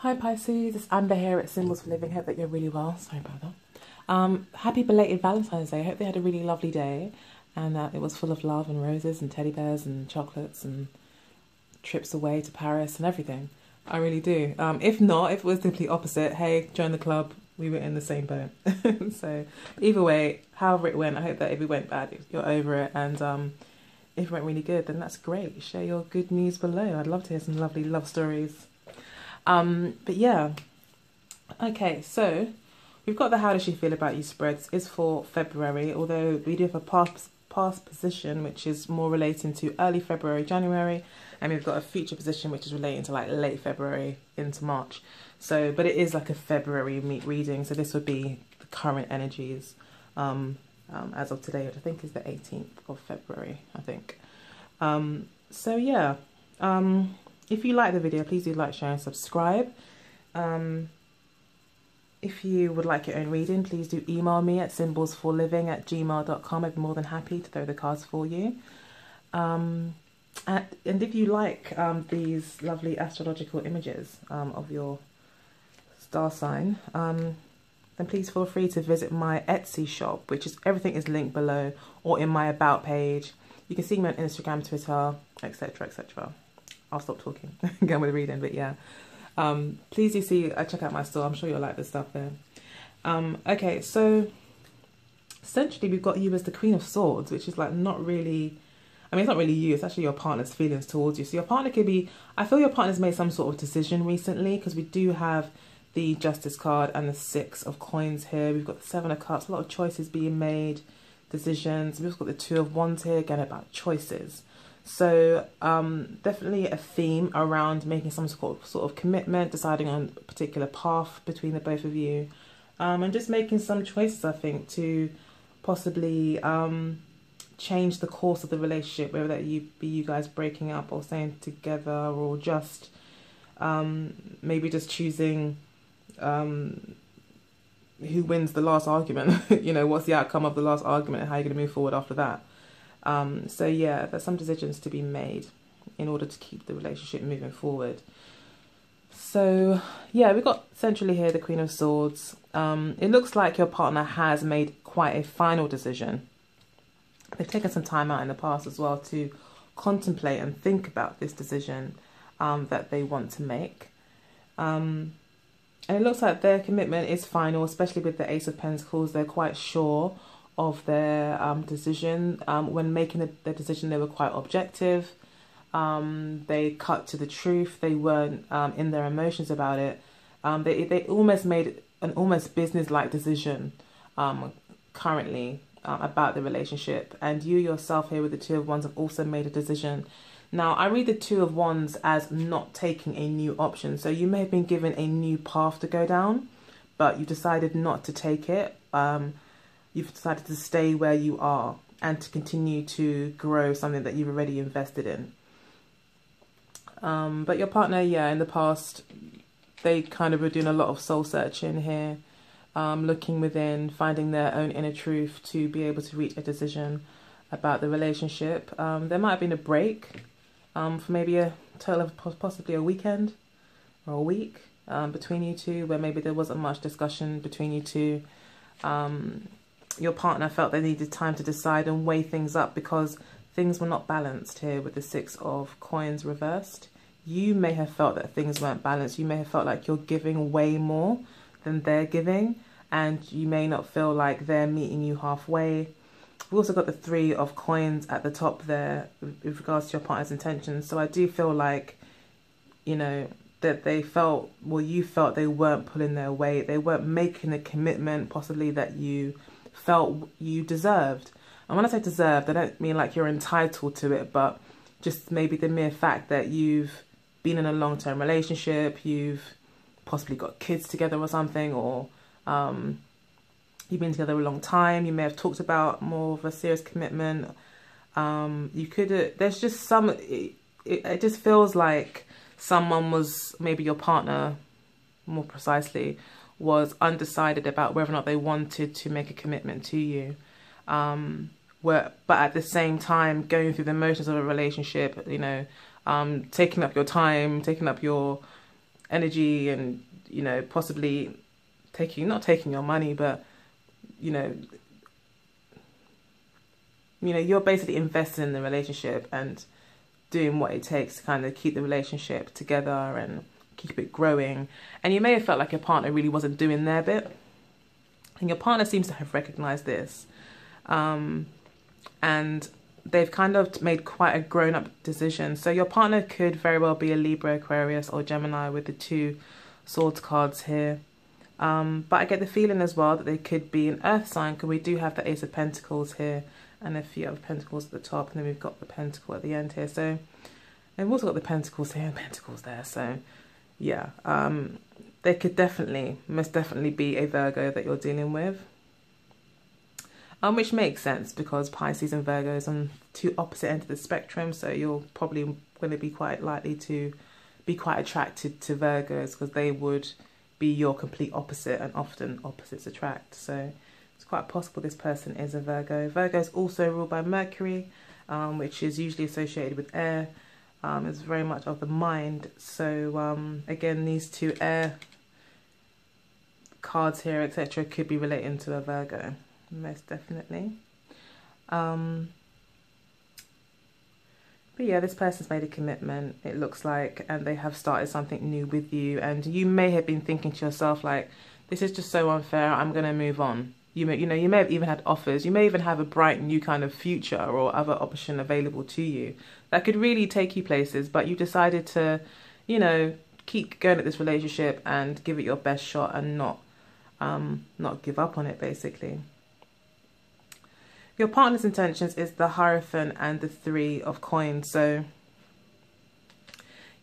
Hi Pisces, it's Amber here at Symbols for Living. Hope that you're really well. Sorry about that. Happy belated Valentine's Day. I hope they had a really lovely day and that it was full of love and roses and teddy bears and chocolates and trips away to Paris and everything. I really do. If not, if it was simply opposite, hey, join the club. We were in the same boat. So either way, however it went, I hope that if it went bad, you're over it. And if it went really good, then that's great. Share your good news below. I'd love to hear some lovely love stories. But yeah, okay, so we've got the how does she feel about you spreads is for February, although we do have a past position which is more relating to early February, January, and we've got a future position which is relating to like late February into March. So, but it is like a February reading, so this would be the current energies as of today, which I think is the 18th of February, I think. So yeah, if you like the video, please do like, share and subscribe. If you would like your own reading, please do email me at symbolsforliving@gmail.com. I'd be more than happy to throw the cards for you. And if you like these lovely astrological images of your star sign, then please feel free to visit my Etsy shop, which is everything is linked below or in my about page. You can see me on Instagram, Twitter, etc., etc. I'll stop talking, get on with the reading, but yeah. Please do check out my store. I'm sure you'll like the stuff there. Okay, so essentially we've got you as the Queen of Swords, which is like not really, I mean, it's not really you, it's actually your partner's feelings towards you. So your partner could be, I feel your partner's made some sort of decision recently, because we do have the Justice card and the Six of Coins here. We've got the Seven of Cups, a lot of choices being made, decisions. We've also got the Two of Wands here, again about choices. So definitely a theme around making some sort of commitment, deciding on a particular path between the both of you, and just making some choices, I think, to possibly change the course of the relationship, whether that be you guys breaking up or staying together, or just maybe just choosing who wins the last argument. You know, what's the outcome of the last argument and how you're going to move forward after that. So yeah, there's some decisions to be made in order to keep the relationship moving forward. So yeah, we've got centrally here the Queen of Swords. It looks like your partner has made quite a final decision. They've taken some time out in the past as well to contemplate and think about this decision that they want to make. And it looks like their commitment is final, especially with the Ace of Pentacles. They're quite sure of their decision. When making the decision, they were quite objective. They cut to the truth. They weren't in their emotions about it. They almost made an almost business-like decision currently about the relationship. And you yourself here with the Two of Wands have also made a decision. Now, I read the Two of Wands as not taking a new option. So you may have been given a new path to go down, but you decided not to take it. You've decided to stay where you are and to continue to grow something that you've already invested in. But your partner, yeah, in the past, they kind of were doing a lot of soul searching here, looking within, finding their own inner truth to be able to reach a decision about the relationship. There might have been a break for maybe a total of possibly a weekend or a week between you two, where maybe there wasn't much discussion between you two. Your partner felt they needed time to decide and weigh things up because things were not balanced here with the Six of Coins reversed. You may have felt that things weren't balanced. You may have felt like you're giving way more than they're giving, and you may not feel like they're meeting you halfway. We've also got the Three of Coins at the top there with regards to your partner's intentions. So I do feel like, you know, that they felt, well, you felt they weren't pulling their weight. They weren't making the commitment possibly that you felt you deserved. And when I say deserved, I don't mean like you're entitled to it, but just maybe the mere fact that you've been in a long-term relationship, you've possibly got kids together or something, or you've been together a long time. You may have talked about more of a serious commitment. You could, there's just some, it just feels like someone was, maybe your partner more precisely, was undecided about whether or not they wanted to make a commitment to you. But at the same time, going through the motions of a relationship, you know, taking up your time, taking up your energy and, you know, possibly not taking your money, but, you know, you're basically investing in the relationship and doing what it takes to kind of keep the relationship together and keep it growing. And you may have felt like your partner really wasn't doing their bit. And your partner seems to have recognized this. And they've kind of made quite a grown-up decision. So your partner could very well be a Libra, Aquarius, or Gemini with the 2 swords cards here. But I get the feeling as well that they could be an earth sign, because we do have the Ace of Pentacles here and a few other pentacles at the top, and then we've got the pentacle at the end here. So, and we've also got the pentacles here and pentacles there. So yeah, they could most definitely be a Virgo that you're dealing with. Which makes sense, because Pisces and Virgos on 2 opposite ends of the spectrum. So you're probably going to be quite likely to be quite attracted to Virgos, because they would be your complete opposite, and often opposites attract. So it's quite possible this person is a Virgo. Virgo is also ruled by Mercury, which is usually associated with air. It's very much of the mind. So again, these 2 air cards here, etc., could be relating to a Virgo, most definitely. But yeah, this person's made a commitment, it looks like, and they have started something new with you. And you may have been thinking to yourself, like, this is just so unfair, I'm going to move on. You may have even had offers. You may even have a bright new kind of future or other option available to you that could really take you places. But you decided to, you know, keep going at this relationship and give it your best shot and not give up on it, basically. Your partner's intentions is the Hierophant and the 3 of Coins. So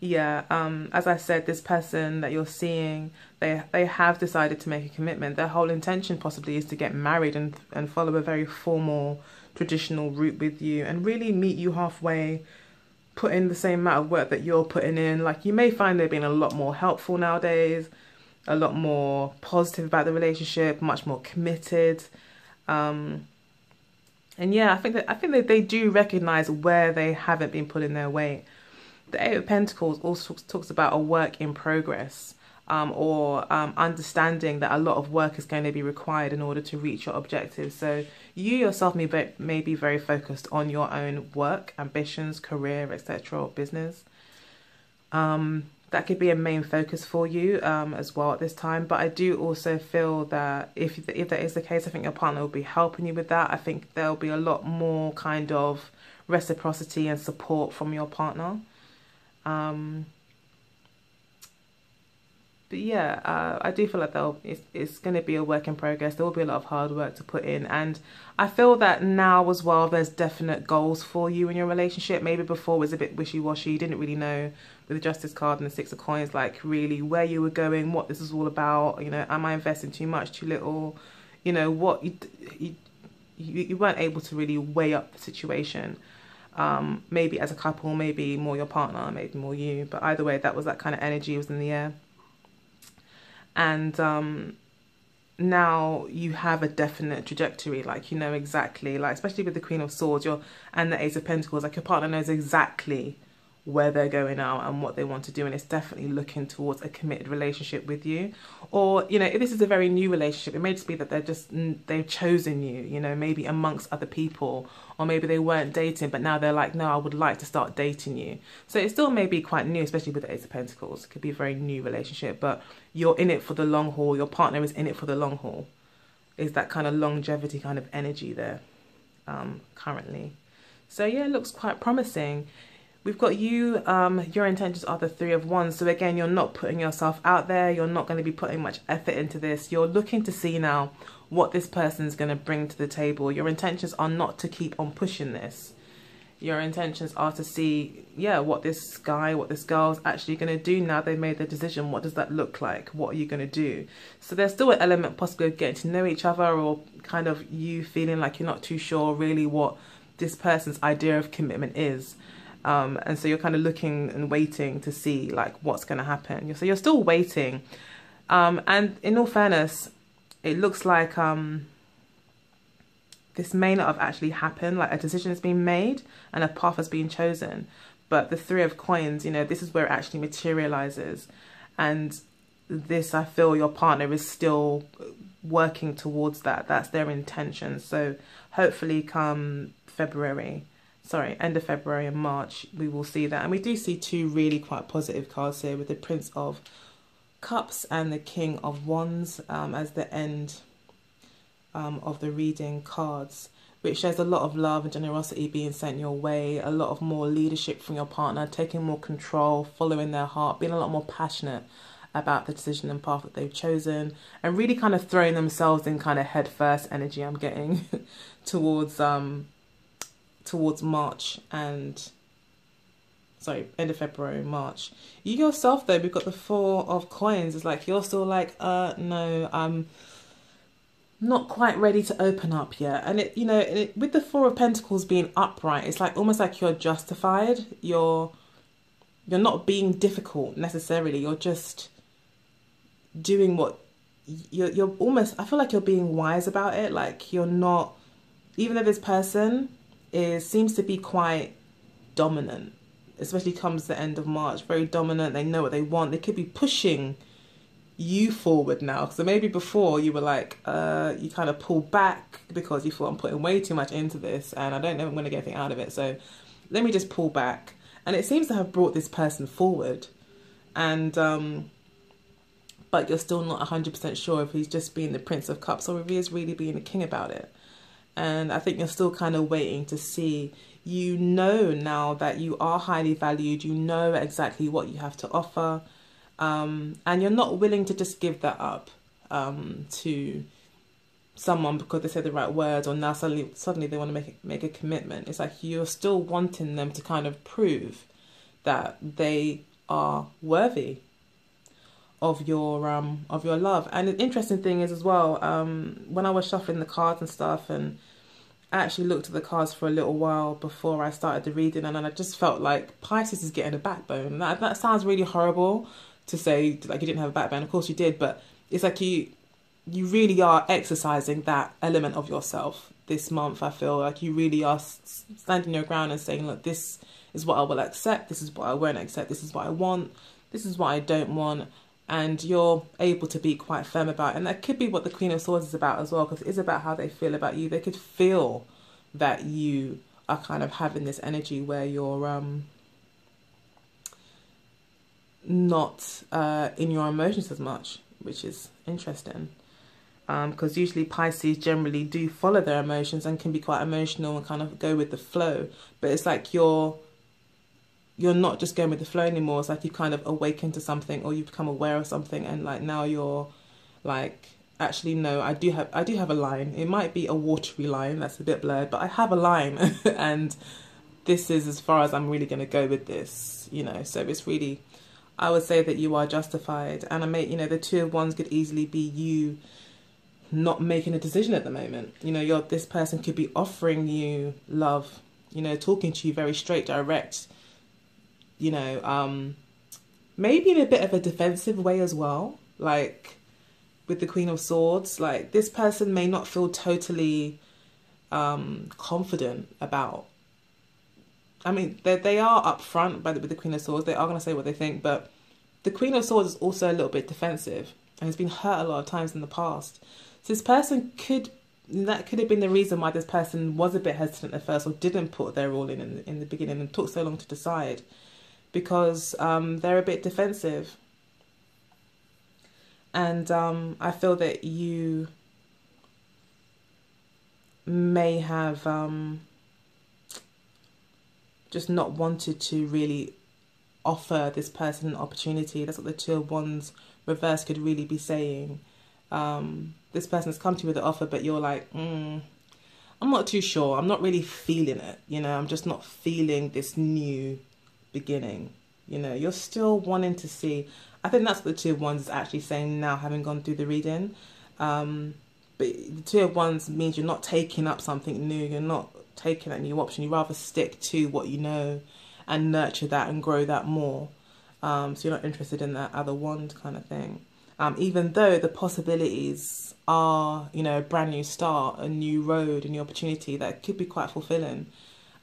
yeah, as I said, this person that you're seeing, they have decided to make a commitment. Their whole intention possibly is to get married and follow a very formal, traditional route with you and really meet you halfway, put in the same amount of work that you're putting in. Like, you may find they're being a lot more helpful nowadays, a lot more positive about the relationship, much more committed. And yeah, I think that they do recognize where they haven't been putting their weight. The 8 of Pentacles also talks about a work in progress, or understanding that a lot of work is going to be required in order to reach your objectives. So you yourself may be very focused on your own work, ambitions, career, etc., or business. That could be a main focus for you as well at this time. But I do also feel that if that is the case, I think your partner will be helping you with that. I think there'll be a lot more kind of reciprocity and support from your partner. But yeah, I do feel like it's going to be a work in progress. There will be a lot of hard work to put in. And I feel that now as well, there's definite goals for you in your relationship. Maybe before it was a bit wishy-washy. You didn't really know, with the Justice card and the 6 of Coins, like really where you were going, what this is all about. You know, am I investing too much, too little? You know, what you weren't able to really weigh up the situation. Maybe as a couple, maybe more your partner, maybe more you. But either way, that was that kind of energy was in the air. And now you have a definite trajectory, like you know exactly, like especially with the Queen of Swords and the Ace of Pentacles, like your partner knows exactly where they're going now and what they want to do, and it's definitely looking towards a committed relationship with you. Or, you know, if this is a very new relationship, it may just be that they've chosen you, you know, maybe amongst other people, or maybe they weren't dating, but now they're like, no, I would like to start dating you. So it still may be quite new, especially with the Ace of Pentacles. It could be a very new relationship, but you're in it for the long haul. Your partner is in it for the long haul. Is that kind of longevity kind of energy there currently. So yeah, it looks quite promising. We've got you, your intentions are the 3 of Wands. So again, you're not putting yourself out there. You're not going to be putting much effort into this. You're looking to see now what this person's going to bring to the table. Your intentions are not to keep on pushing this. Your intentions are to see, yeah, what this guy, what this girl's actually going to do now they've made their decision. What does that look like? What are you going to do? So there's still an element possibly of getting to know each other, or kind of you feeling like you're not too sure really what this person's idea of commitment is. And so you're kind of looking and waiting to see like what's going to happen. So you're still waiting. And in all fairness, it looks like this may not have actually happened. Like a decision has been made and a path has been chosen. But the 3 of Coins, you know, this is where it actually materializes. And this, I feel your partner is still working towards that. That's their intention. So hopefully come end of February and March, we will see that. And we do see two really quite positive cards here with the Prince of Cups and the King of Wands as the end of the reading cards, which shows a lot of love and generosity being sent your way, a lot of more leadership from your partner, taking more control, following their heart, being a lot more passionate about the decision and path that they've chosen, and really kind of throwing themselves in kind of head first energy I'm getting towards March and end of February, March. You yourself though, we've got the Four of Coins. It's like you're still like, no, I'm not quite ready to open up yet. And with the Four of Pentacles being upright, it's like almost like you're justified. You're not being difficult necessarily. You're just doing what you're almost, I feel like you're being wise about it. Like you're not, even though this person seems to be quite dominant, especially comes the end of March, very dominant. They know what they want. They could be pushing you forward now. So maybe before you were like, you kind of pulled back because you thought, I'm putting way too much into this and I don't know if I'm going to get anything out of it. So let me just pull back. And it seems to have brought this person forward. And, but you're still not 100% sure if he's just being the Prince of Cups or if he is really being a king about it. And I think you're still kind of waiting to see. You know now that you are highly valued. You know exactly what you have to offer. And you're not willing to just give that up to someone because they said the right words, or now suddenly they want to make a commitment. It's like you're still wanting them to kind of prove that they are worthy of your love. And the interesting thing is as well, when I was shuffling the cards and stuff, and I actually looked at the cards for a little while before I started the reading, and then I just felt like Pisces is getting a backbone. That sounds really horrible to say, like you didn't have a backbone. Of course you did, but it's like you really are exercising that element of yourself this month. I feel like you really are standing your ground and saying, look, this is what I will accept, this is what I won't accept, this is what I want, this is what I don't want. And you're able to be quite firm about it. And that could be what the Queen of Swords is about as well, because it is about how they feel about you. They could feel that you are kind of having this energy where you're not in your emotions as much, which is interesting. Because usually Pisces generally do follow their emotions and can be quite emotional and kind of go with the flow. But it's like you're not just going with the flow anymore. It's like you kind of awaken to something, or you become aware of something, and like now you're like, actually no, I do have a line. It might be a watery line that's a bit blurred, but I have a line and this is as far as I'm really going to go with this, so it's really, I would say that you are justified. And the Two of Wands could easily be you not making a decision at the moment. This person could be offering you love, talking to you very straight, direct, maybe in a bit of a defensive way as well. Like with the Queen of Swords, like this person may not feel totally confident about, they are upfront with the Queen of Swords. They are going to say what they think, but the Queen of Swords is also a little bit defensive and has been hurt a lot of times in the past. So this person that could have been the reason why this person was a bit hesitant at first, or didn't put their all in the beginning and took so long to decide, because they're a bit defensive. And I feel that you may have just not wanted to really offer this person an opportunity. That's what the Two of Wands reverse could really be saying. This person has come to you with an offer, but you're like, I'm not too sure. I'm not really feeling it. I'm just not feeling this new beginning. You're still wanting to see. I think that's what the Two of Wands is actually saying now, having gone through the reading. But the Two of Wands means you're not taking up something new. You're not taking that new option. You rather stick to what you know and nurture that and grow that more. So you're not interested in that other wand kind of thing. Even though the possibilities are, a brand new start, a new road, a new opportunity that could be quite fulfilling.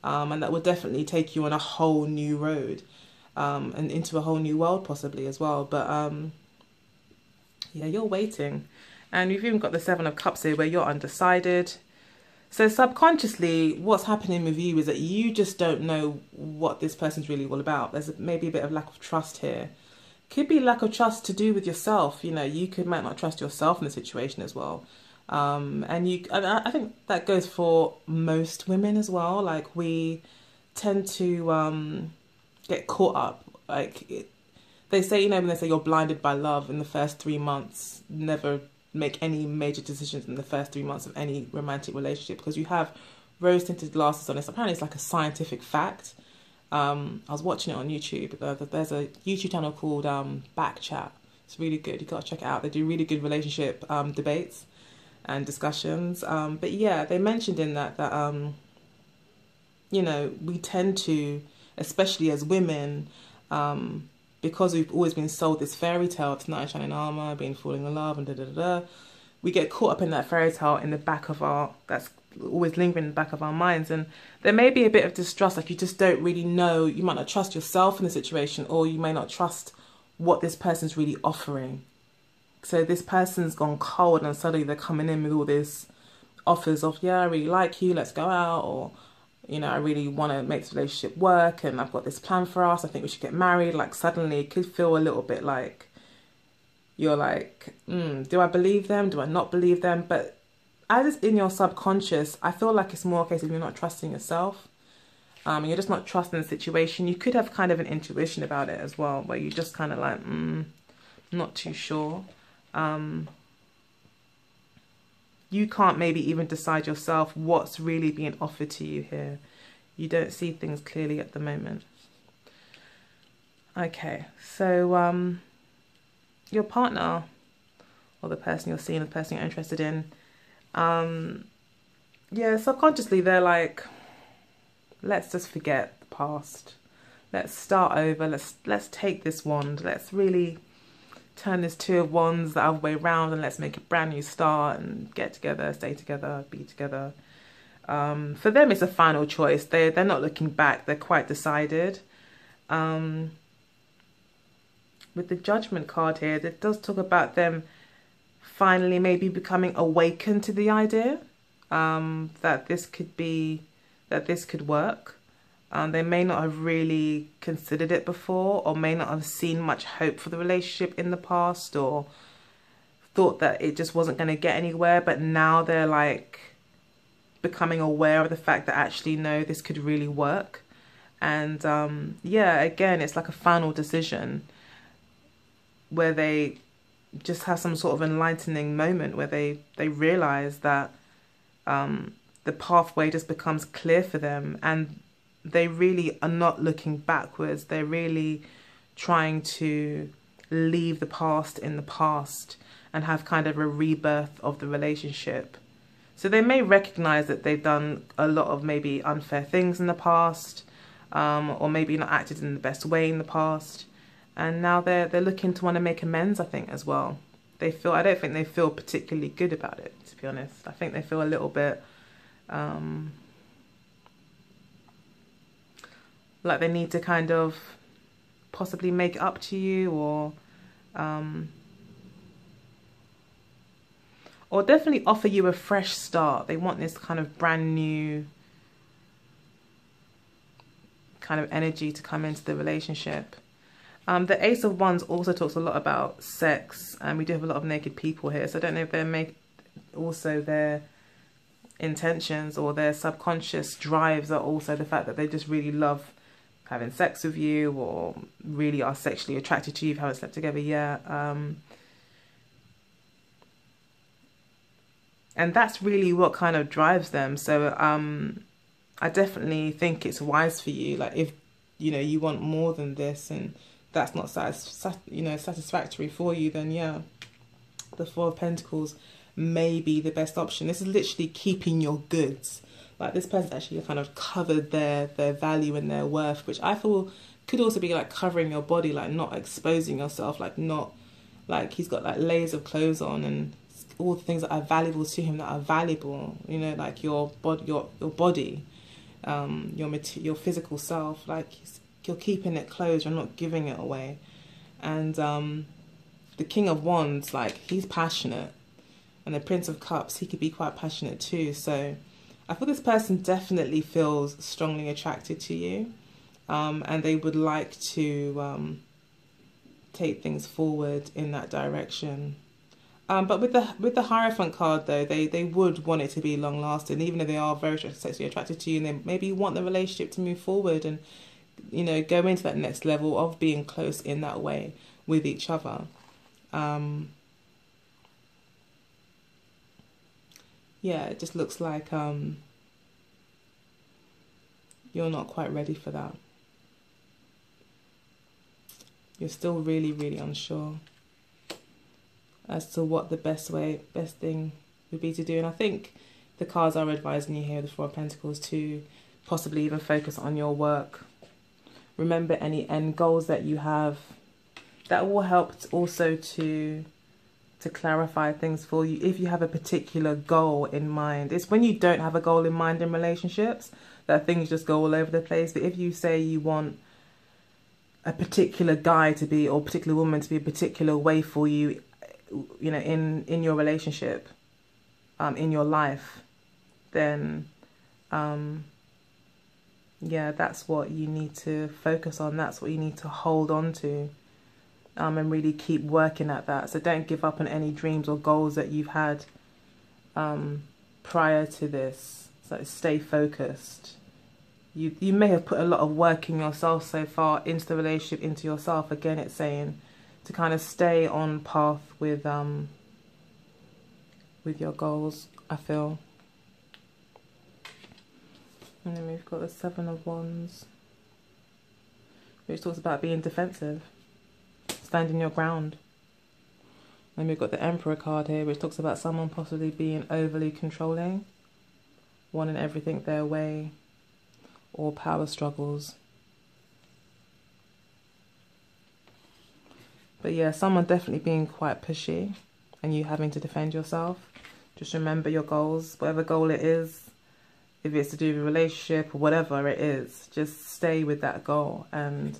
And that will definitely take you on a whole new road. and into a whole new world possibly as well. But yeah, you're waiting. And you've even got the Seven of Cups here where you're undecided. So subconsciously, what's happening with you is that you just don't know what this person's really all about. There's maybe a bit of lack of trust here. Could be lack of trust to do with yourself. You know, you might not trust yourself in the situation as well. And I think that goes for most women as well. Like, we tend to get caught up. Like, they say, you know, when they say you're blinded by love in the first 3 months, never make any major decisions in the first 3 months of any romantic relationship, because you have rose-tinted glasses on this. Apparently, it's like a scientific fact. I was watching it on YouTube. There's a YouTube channel called Back Chat. It's really good. You got to check it out. They do really good relationship debates and discussions. But yeah, they mentioned in that you know, we tend to, especially as women, because we've always been sold this fairy tale of knight in shining armor, being falling in love, and we get caught up in that fairy tale in the back of that's always lingering in the back of our minds. And there may be a bit of distrust, like you just don't really know. You might not trust yourself in the situation, or you may not trust what this person's really offering. So this person's gone cold and suddenly they're coming in with all these offers of, yeah, I really like you, let's go out, or, you know, I really want to make this relationship work and I've got this plan for us, I think we should get married. Like, suddenly it could feel a little bit like you're like, do I believe them? Do I not believe them? But as it's in your subconscious, I feel like it's more a case of you're not trusting yourself. And you're just not trusting the situation. You could have kind of an intuition about it as well, where you just kind of like, not too sure. You can't maybe even decide yourself what's really being offered to you here. You don't see things clearly at the moment. Okay, so your partner, or the person you're seeing, the person you're interested in, yeah, subconsciously they're like, let's just forget the past. Let's start over. Let's take this wand. Let's really turn this Two of Wands the other way around, and let's make a brand new start and get together, stay together, be together. For them, it's a final choice. They're not looking back. They're quite decided. With the Judgment card here, it does talk about them finally maybe becoming awakened to the idea that this could work. They may not have really considered it before, or may not have seen much hope for the relationship in the past, or thought that it just wasn't going to get anywhere. But now they're like becoming aware of the fact that actually, no, this could really work. And yeah, again, it's like a final decision where they just have some sort of enlightening moment where they realize that the pathway just becomes clear for them, and they really are not looking backwards. They're really trying to leave the past in the past and have kind of a rebirth of the relationship. So they may recognize that they've done a lot of maybe unfair things in the past, or maybe not acted in the best way in the past. And now they're looking to want to make amends, I think, as well. I don't think they feel particularly good about it, to be honest. I think they feel a little bit like they need to kind of possibly make it up to you, or definitely offer you a fresh start. They want this kind of brand new kind of energy to come into the relationship. The Ace of Wands also talks a lot about sex, and we do have a lot of naked people here. So I don't know if they're also their intentions or their subconscious drives are also the fact that they just really love having sex with you, or really are sexually attracted to you if you haven't slept together yet. And that's really what kind of drives them. So I definitely think it's wise for you, like, if you know you want more than this and that's not satisfactory for you, then yeah, the Four of Pentacles may be the best option. This is literally keeping your goods. Like, this person's actually kind of covered their value and their worth, which I feel could also be like covering your body, like not exposing yourself, like not, like he's got like layers of clothes on, and all the things that are valuable to him that are valuable, you know, like your body, your physical self. Like, you're keeping it closed, you're not giving it away. And the King of Wands, like, he's passionate. And the Prince of Cups, he could be quite passionate too. So I feel this person definitely feels strongly attracted to you. And they would like to take things forward in that direction. But with the Hierophant card, though, they would want it to be long lasting, even if they are very sexually attracted to you, and they maybe want the relationship to move forward and, you know, go into that next level of being close in that way with each other. Yeah, it just looks like you're not quite ready for that. You're still really, really unsure as to what the best thing would be to do. And I think the cards are advising you here, the Four of Pentacles, to possibly even focus on your work. Remember any end goals that you have. That will help also to clarify things for you if you have a particular goal in mind. It's when you don't have a goal in mind in relationships that things just go all over the place. But if you say you want a particular guy to be, or a particular woman to be a particular way for you, you know, in your relationship, in your life, then yeah, that's what you need to focus on. That's what you need to hold on to, and really keep working at that. So don't give up on any dreams or goals that you've had prior to this. So stay focused. You may have put a lot of work in yourself so far, into the relationship, into yourself. Again, it's saying to kind of stay on path with your goals, I feel. And then we've got the Seven of Wands, which talks about being defensive, standing your ground. And we've got the Emperor card here, which talks about someone possibly being overly controlling, wanting everything their way, or power struggles. But yeah, someone definitely being quite pushy and you having to defend yourself. Just remember your goals, whatever goal it is. If it's to do with a relationship or whatever it is, just stay with that goal, and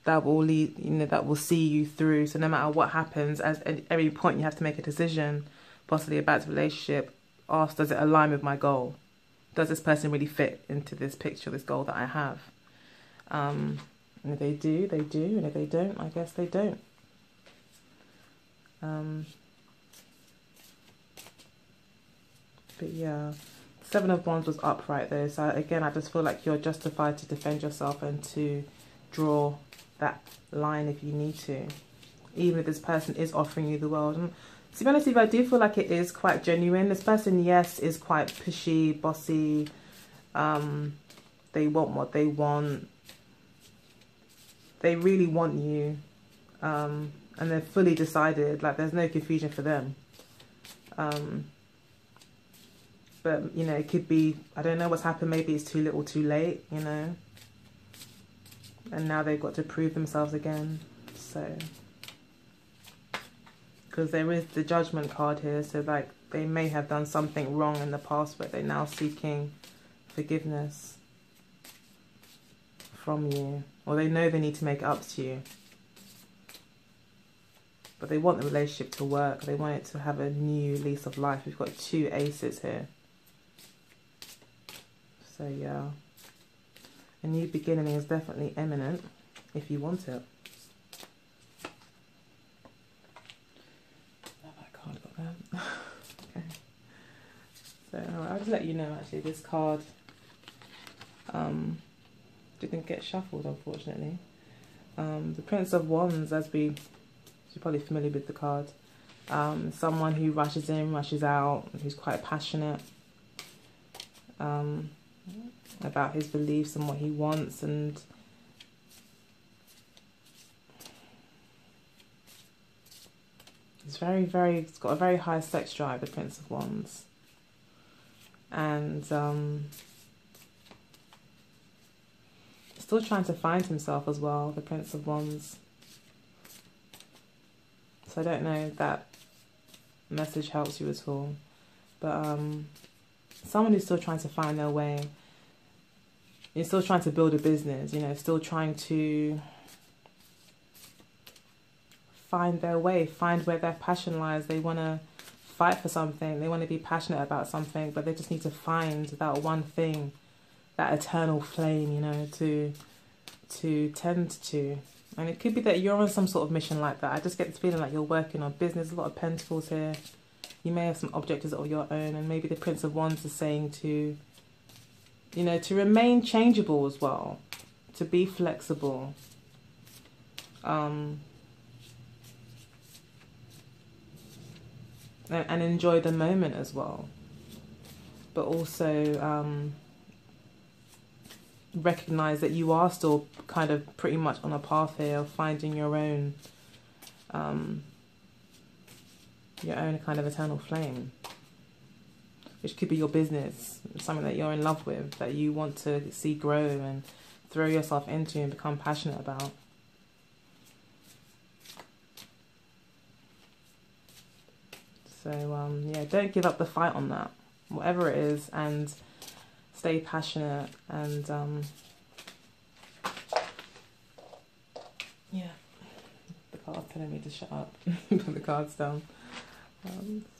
that will lead, you know, that will see you through. So no matter what happens, at every point you have to make a decision, possibly about the relationship. Ask, does it align with my goal? Does this person really fit into this picture, this goal that I have? And if they do, they do. And if they don't, I guess they don't. But yeah, Seven of Wands was upright though. So again, I just feel like you're justified to defend yourself and to draw that line if you need to. Even if this person is offering you the world. And to be honest with you, I do feel like it is quite genuine. This person, yes, is quite pushy, bossy. They want what they want. They really want you. And they're fully decided. Like, there's no confusion for them. But, you know, it could be, I don't know what's happened. Maybe it's too little too late, you know. And now they've got to prove themselves again. So, because there is the Judgment card here. So, like, they may have done something wrong in the past, but they're now seeking forgiveness from you. Or they know they need to make it up to you. But they want the relationship to work. They want it to have a new lease of life. We've got two aces here. So, yeah. A new beginning is definitely imminent if you want it. Oh, that card got that. Okay. So, I'll just let you know, actually, this card didn't get shuffled, unfortunately. The Prince of Wands, you're probably familiar with the card. Someone who rushes in, rushes out, who's quite passionate about his beliefs and what he wants, and it's it's got a very high sex drive, the Prince of Wands, and still trying to find himself as well, the Prince of Wands. So I don't know if that message helps you at all. But someone who's still trying to find their way. You're still trying to build a business, you know, still trying to find their way, find where their passion lies. They want to fight for something. They want to be passionate about something, but they just need to find that one thing, that eternal flame, you know, to tend to. And it could be that you're on some sort of mission like that. I just get this feeling like you're working on business. A lot of pentacles here. You may have some objectives of your own, and maybe the Prince of Wands is saying to, you know, to remain changeable as well, to be flexible. And enjoy the moment as well. But also recognize that you are still kind of pretty much on a path here of finding your own kind of eternal flame, which could be your business, something that you're in love with, that you want to see grow and throw yourself into and become passionate about. So yeah, don't give up the fight on that, whatever it is, and stay passionate. And yeah, the card's telling me to shut up. Put the cards down.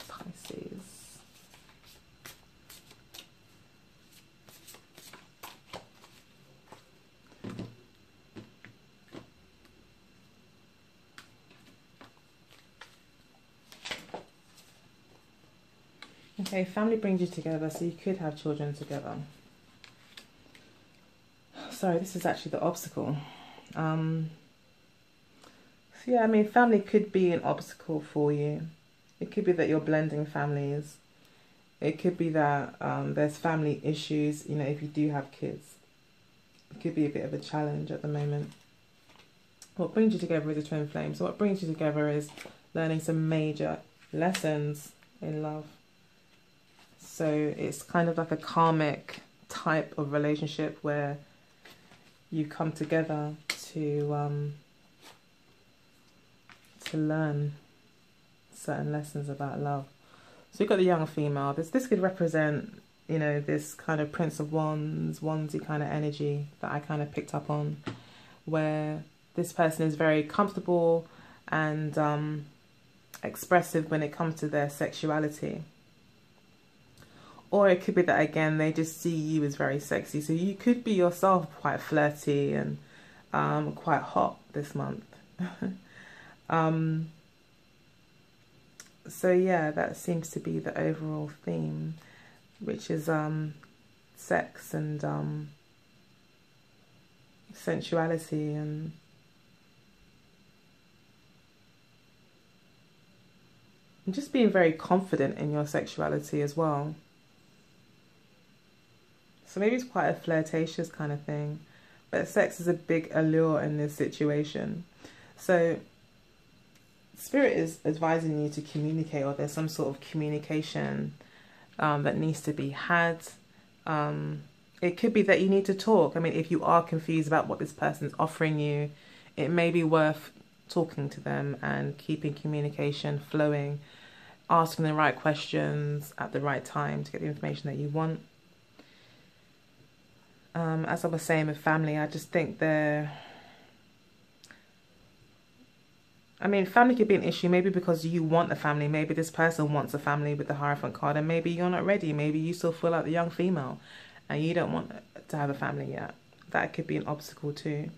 Pisces. Okay, family brings you together, so you could have children together. Sorry, this is actually the obstacle. So yeah, I mean, family could be an obstacle for you. It could be that you're blending families. It could be that there's family issues, you know, if you do have kids. It could be a bit of a challenge at the moment. What brings you together is a twin flame. So what brings you together is learning some major lessons in love. So it's kind of like a karmic type of relationship where you come together to learn certain lessons about love. So you've got the young female. This could represent, you know, this kind of Prince of Wands, wandsy kind of energy that I kind of picked up on, where this person is very comfortable and expressive when it comes to their sexuality. Or it could be that, again, they just see you as very sexy. So you could be yourself quite flirty and quite hot this month. So yeah, that seems to be the overall theme, which is sex and sensuality and just being very confident in your sexuality as well. So maybe it's quite a flirtatious kind of thing, but sex is a big allure in this situation. So Spirit is advising you to communicate, or there's some sort of communication that needs to be had. It could be that you need to talk. I mean, if you are confused about what this person's offering you, it may be worth talking to them and keeping communication flowing, asking the right questions at the right time to get the information that you want. As I was saying with family, I just think family could be an issue, maybe because you want a family. Maybe this person wants a family with the Hierophant card, and maybe you're not ready. Maybe you still feel like the young female and you don't want to have a family yet. That could be an obstacle too.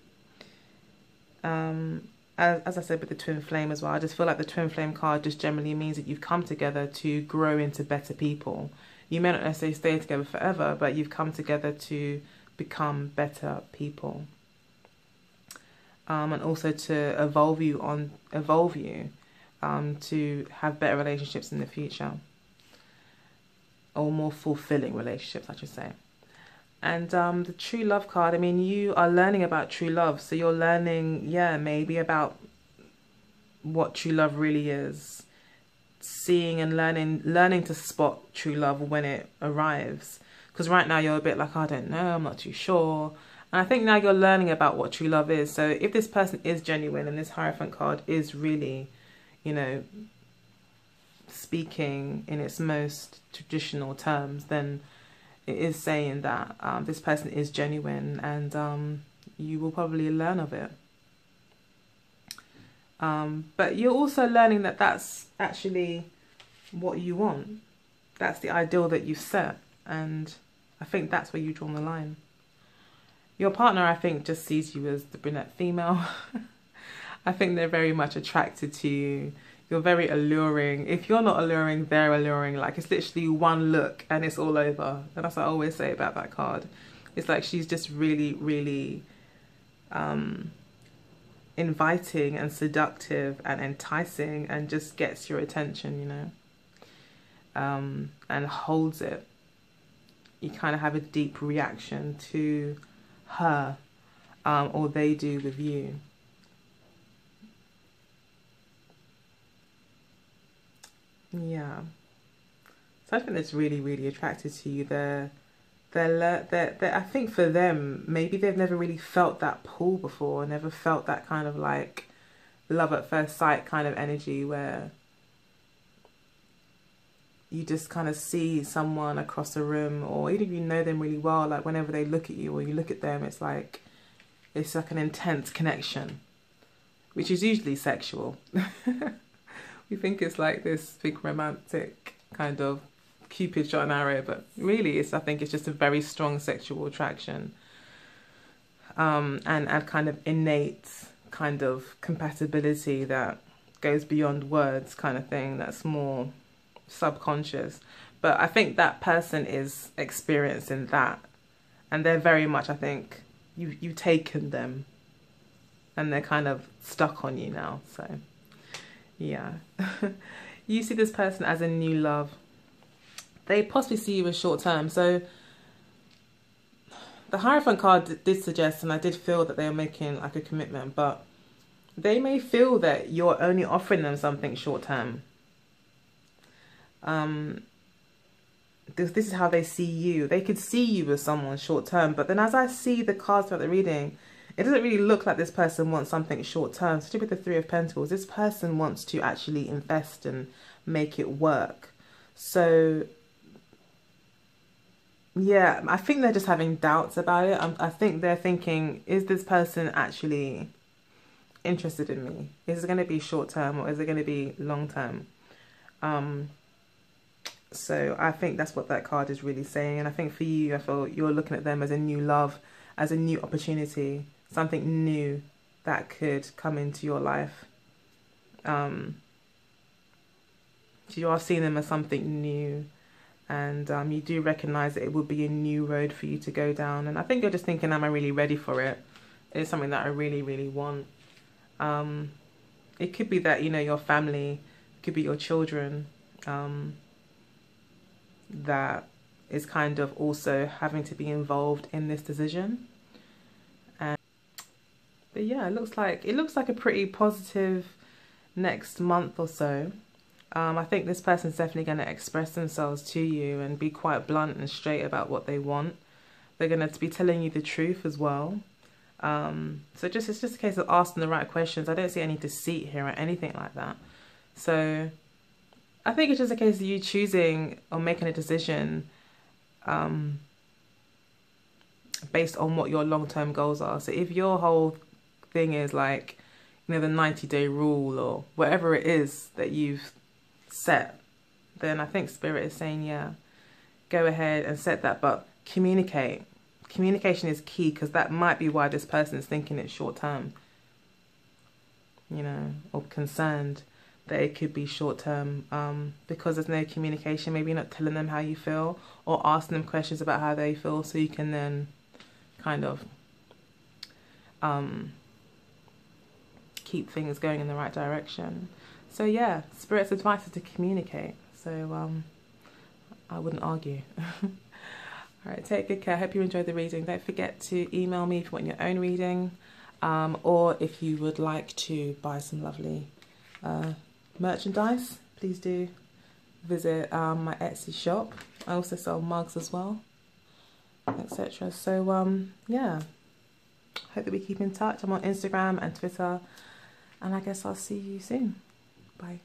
As I said with the twin flame as well, I just feel like the twin flame card just generally means that you've come together to grow into better people. You may not necessarily stay together forever, but you've come together to become better people. And also to evolve you to have better relationships in the future, or more fulfilling relationships, I should say. And the true love card, I mean, you are learning about true love, so you're learning, yeah, maybe about what true love really is, seeing and learning to spot true love when it arrives. Because right now you're a bit like, I don't know, I'm not too sure. And I think now you're learning about what true love is. So if this person is genuine and this Hierophant card is really, you know, speaking in its most traditional terms, then it is saying that this person is genuine, and you will probably learn of it. But you're also learning that that's actually what you want. That's the ideal that you've set, and I think that's where you draw the line. Your partner, I think, just sees you as the brunette female. I think they're very much attracted to you. You're very alluring. If you're not alluring, they're alluring. Like, it's literally one look and it's all over. And that's what I always say about that card. It's like she's just really, really inviting and seductive and enticing, and just gets your attention, you know, and holds it. You kind of have a deep reaction to her, or they do with you. Yeah. So I think that's really, really attracted to you. They're I think for them, maybe they've never really felt that pull before, never felt that kind of like love at first sight kind of energy where you just kind of see someone across the room, or even if you know them really well, like whenever they look at you or you look at them, it's like an intense connection, which is usually sexual. We think it's like this big romantic kind of Cupid shot an arrow, but really I think it's just a very strong sexual attraction, and kind of innate kind of compatibility that goes beyond words kind of thing, that's more subconscious. But I think that person is experiencing that, and they're very much, I think, you've taken them and they're kind of stuck on you now. So yeah. You see this person as a new love. They possibly see you as short term. So the Hierophant card did suggest, and I did feel that they were making like a commitment, but they may feel that you're only offering them something short term. This is how they see you. They could see you as someone short term, but then as I see the cards throughout the reading, it doesn't really look like this person wants something short term. So with the Three of Pentacles, this person wants to actually invest and make it work. So yeah, I think they're just having doubts about it. I think they're thinking, is this person actually interested in me? Is it going to be short term, or is it going to be long term? So I think that's what that card is really saying. And I think for you, I feel you're looking at them as a new love, as a new opportunity, something new that could come into your life. So you are seeing them as something new, and you do recognize that it would be a new road for you to go down. And I think you're just thinking, am I really ready for it? It's something that I really, really want. It could be that, you know, your family, it could be your children, that is kind of also having to be involved in this decision. But yeah, it looks like a pretty positive next month or so. I think this person's definitely going to express themselves to you and be quite blunt and straight about what they want. They're going to be telling you the truth as well. So it's just a case of asking the right questions. I don't see any deceit here or anything like that. So I think it's just a case of you choosing or making a decision based on what your long-term goals are. So if your whole thing is like, you know, the 90-day rule or whatever it is that you've set, then I think Spirit is saying, yeah, go ahead and set that, but communicate. Communication is key, because that might be why this person is thinking it's short term, you know, or concerned that it could be short term, because there's no communication. Maybe you're not telling them how you feel, or asking them questions about how they feel, so you can then kind of keep things going in the right direction. So yeah, Spirit's advice is to communicate. So I wouldn't argue. All right, take good care. I hope you enjoyed the reading. Don't forget to email me if you want your own reading, or if you would like to buy some lovely merchandise, please do visit my Etsy shop. I also sell mugs as well, etc. So yeah, hope that we keep in touch. I'm on Instagram and Twitter, and I guess I'll see you soon. Bye.